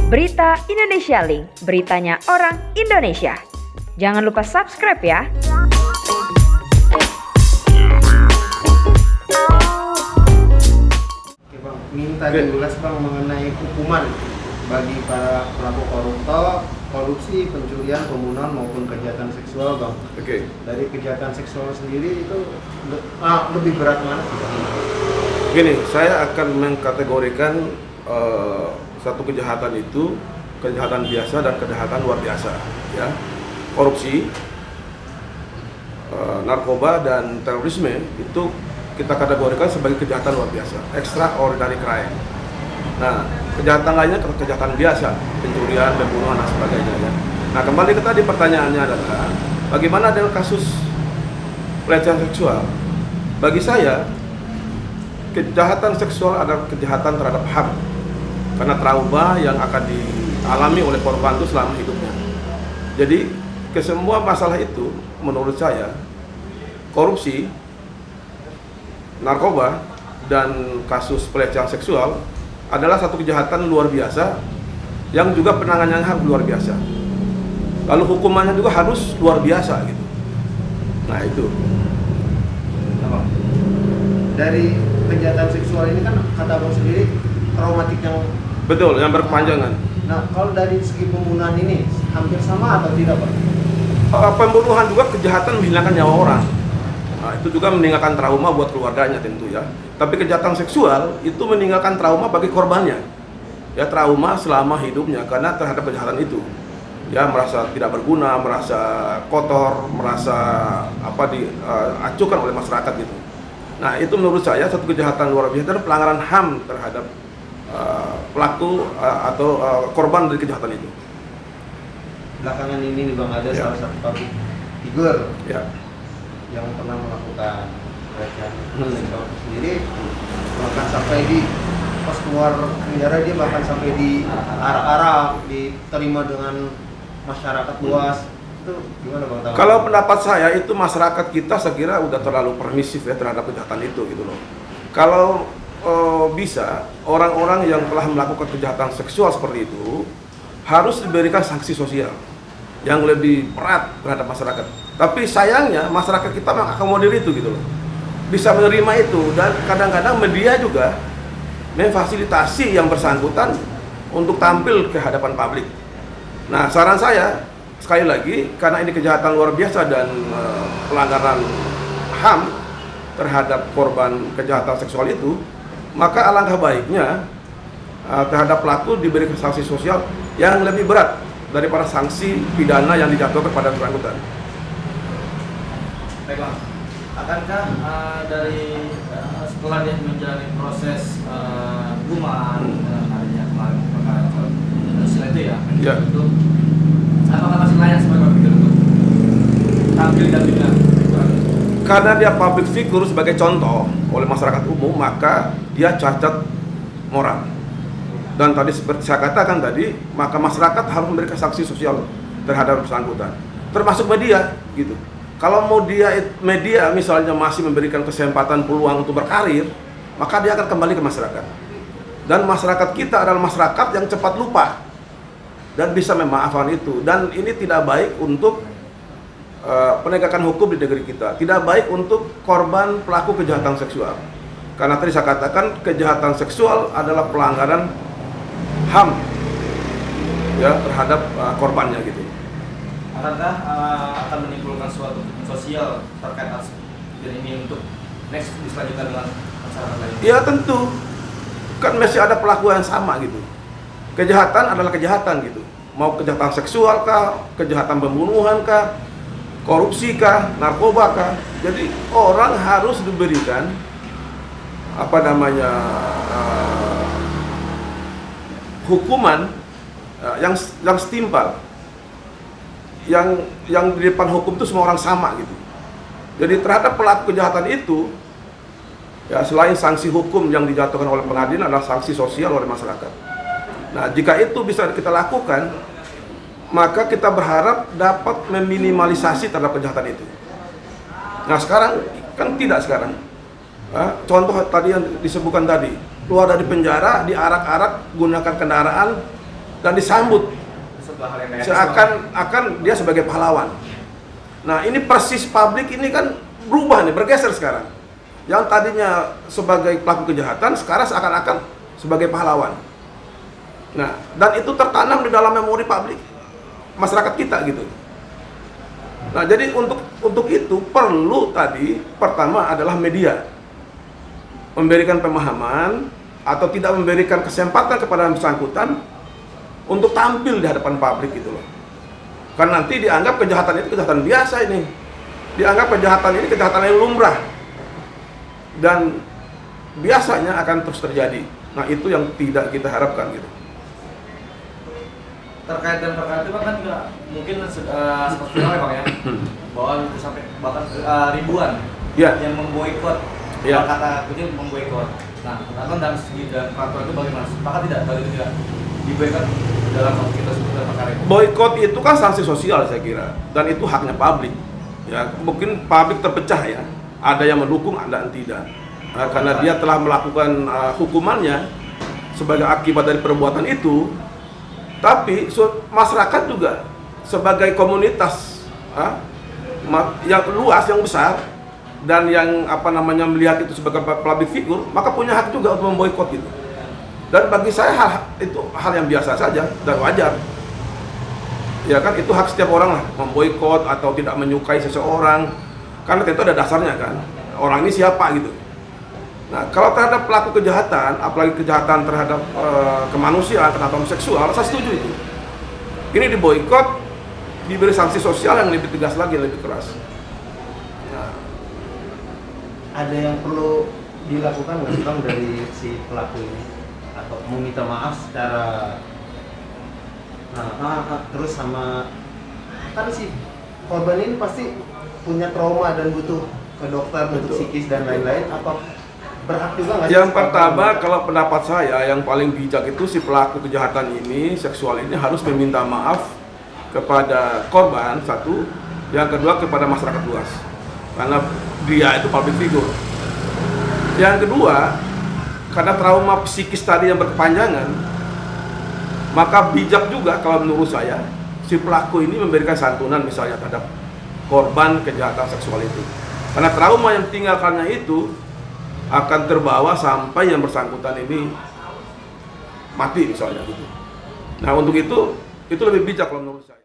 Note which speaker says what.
Speaker 1: Berita Indonesia Link, beritanya orang Indonesia. Jangan lupa subscribe ya.
Speaker 2: Oke Bang, minta diulas Bang mengenai hukuman bagi para pelaku korupsi, pencurian, pembunuhan maupun kejahatan seksual Bang.
Speaker 3: Oke.
Speaker 2: Dari kejahatan seksual sendiri itu lebih berat mana sih Bang?
Speaker 3: Gini, saya akan mengkategorikan satu kejahatan itu kejahatan biasa dan kejahatan luar biasa, ya. Korupsi, narkoba dan terorisme itu kita kategorikan sebagai kejahatan luar biasa, extraordinary crime. Nah, kejahatan lainnya kejahatan biasa, pencurian, pembunuhan dan sebagainya, ya. Nah, kembali ke tadi pertanyaannya adalah bagaimana dengan kasus pelecehan seksual? Bagi saya, kejahatan seksual adalah kejahatan terhadap HAM karena trauma yang akan dialami oleh korban itu selama hidupnya. Jadi kesemua masalah itu menurut saya korupsi, narkoba dan kasus pelecehan seksual adalah satu kejahatan luar biasa yang juga penanganannya harus luar biasa. Lalu hukumannya juga harus luar biasa gitu. Nah itu.
Speaker 2: Dari kejahatan seksual ini kan kata Bang sendiri traumatik yang
Speaker 3: Betul, yang berkepanjangan.
Speaker 2: Nah, kalau dari segi pembunuhan ini hampir sama atau tidak Bang?
Speaker 3: Pembunuhan juga kejahatan menghilangkan nyawa orang. Nah, itu juga meninggalkan trauma buat keluarganya tentu ya. Tapi kejahatan seksual itu meninggalkan trauma bagi korbannya. Ya, trauma selama hidupnya karena terhadap kejahatan itu. Ya, merasa tidak berguna, merasa kotor, merasa diacuhkan oleh masyarakat gitu. Nah, itu menurut saya satu kejahatan luar biasa dan pelanggaran HAM terhadap pelaku atau korban dari kejahatan itu.
Speaker 2: Belakangan ini nih Bang ada
Speaker 3: Ya.
Speaker 2: salah satu public figure
Speaker 3: Ya.
Speaker 2: yang pernah melakukan pelecehan seksual sendiri, bahkan sampai di pas keluar penjara dia bahkan sampai di arak-arak diterima dengan masyarakat luas. Itu gimana Bang?
Speaker 3: Kalau pendapat saya itu masyarakat kita saya kira udah terlalu permisif ya terhadap kejahatan itu gitu loh. Kalau bisa orang-orang yang telah melakukan kejahatan seksual seperti itu harus diberikan sanksi sosial yang lebih berat terhadap masyarakat. Tapi sayangnya masyarakat kita mengakomodir itu gitu loh. Bisa menerima itu dan kadang-kadang media juga memfasilitasi yang bersangkutan untuk tampil ke hadapan publik. Nah, saran saya sekali lagi karena ini kejahatan luar biasa dan pelanggaran HAM terhadap korban kejahatan seksual itu, maka alangkah baiknya terhadap pelaku diberi sanksi sosial yang lebih berat daripada sanksi pidana yang dijatuhkan kepada bersangkutan.
Speaker 4: Baik Bang, akankah dari setelah dia menjalani proses hukuman adanya kemarin perkara setelah itu ya, itu apakah masih layak sebagai public figure untuk tampil dan juga
Speaker 3: Karena dia public figure sebagai contoh oleh masyarakat umum, maka dia cacat moral. Dan tadi seperti saya katakan tadi, maka masyarakat harus memberikan sanksi sosial terhadap bersangkutan, termasuk media gitu. Kalau mau media misalnya masih memberikan kesempatan peluang untuk berkarir, maka dia akan kembali ke masyarakat. Dan masyarakat kita adalah masyarakat yang cepat lupa dan bisa memaafkan itu. Dan ini tidak baik untuk penegakan hukum di negeri kita, tidak baik untuk korban pelaku kejahatan seksual. Karena tadi saya katakan kejahatan seksual adalah pelanggaran HAM ya terhadap korbannya gitu.
Speaker 4: akankah akan menimbulkan suatu sosial terkait ini untuk next diselanjutkan dengan masyarakat lain?
Speaker 3: Ya tentu, kan masih ada pelaku yang sama gitu. Kejahatan adalah kejahatan gitu. Mau kejahatan seksual kah, kejahatan pembunuhan kah, korupsi kah, narkoba kah. Jadi orang harus diberikan hukuman yang setimpal. Yang di depan hukum itu semua orang sama gitu. Jadi terhadap pelaku kejahatan itu ya selain sanksi hukum yang dijatuhkan oleh pengadilan adalah sanksi sosial oleh masyarakat. Nah, jika itu bisa kita lakukan, maka kita berharap dapat meminimalisasi terhadap kejahatan itu. Nah, sekarang kan tidak sekarang. Contoh tadi yang disebutkan tadi, keluar dari penjara, diarak-arak, gunakan kendaraan, dan disambut
Speaker 4: Sebuah hal yang negatif.
Speaker 3: seakan-akan dia sebagai pahlawan. Nah, ini persis publik ini kan berubah nih, bergeser sekarang. Yang tadinya sebagai pelaku kejahatan, sekarang seakan-akan sebagai pahlawan. Nah, dan itu tertanam di dalam memori publik masyarakat kita gitu. Nah, jadi untuk itu perlu tadi pertama adalah media memberikan pemahaman atau tidak memberikan kesempatan kepada yang bersangkutan untuk tampil di hadapan publik gitu loh. Karena nanti dianggap kejahatan itu kejahatan biasa ini. Dianggap kejahatan ini kejahatan yang lumrah. Dan biasanya akan terus terjadi. Nah, itu yang tidak kita harapkan gitu.
Speaker 4: Terkait dan perkara itu kan juga mungkin seperti apa Bang ya, bahwa sampai bahkan ribuan
Speaker 3: Ya.
Speaker 4: yang memboikot,
Speaker 3: Ya.
Speaker 4: kata kutip memboikot. Nah, kan dari segi dan peraturan itu bagaimana? Sepakat tidak kalau itu tidak diboikot dalam kita sebut perkara itu?
Speaker 3: Boykot itu kan sanksi sosial saya kira, dan itu haknya publik. Ya, mungkin publik terpecah ya. Ada yang mendukung, ada yang tidak. Nah, karena dia telah melakukan hukumannya sebagai akibat dari perbuatan itu. Tapi masyarakat juga sebagai komunitas yang luas, yang besar, dan yang melihat itu sebagai public figure, maka punya hak juga untuk memboikot itu. Dan bagi saya itu hal yang biasa saja dan wajar. Ya kan, itu hak setiap orang lah, memboikot atau tidak menyukai seseorang, karena tentu ada dasarnya kan, orang ini siapa gitu. Nah, kalau terhadap pelaku kejahatan, apalagi kejahatan terhadap kemanusiaan, terhadap seksual, saya setuju itu. Ini diboikot, diberi sanksi sosial yang lebih tegas lagi, lebih keras. Nah,
Speaker 2: Ada yang perlu dilakukan nggak Bang dari si pelaku ini, atau meminta maaf secara terus sama kan si korban ini pasti punya trauma dan butuh ke dokter untuk psikis dan lain-lain, apa berhak juga nggak sih?
Speaker 3: yang pertama, kalau pendapat saya yang paling bijak itu si pelaku kejahatan ini, seksual ini harus meminta maaf kepada korban satu, yang kedua kepada masyarakat luas, karena dia itu public figure. Yang kedua, karena trauma psikis tadi yang berkepanjangan, maka bijak juga kalau menurut saya si pelaku ini memberikan santunan misalnya terhadap korban kejahatan seksual itu, karena trauma yang tinggalkannya itu akan terbawa sampai yang bersangkutan ini mati misalnya gitu. Nah, untuk itu lebih bijak kalau menurut saya.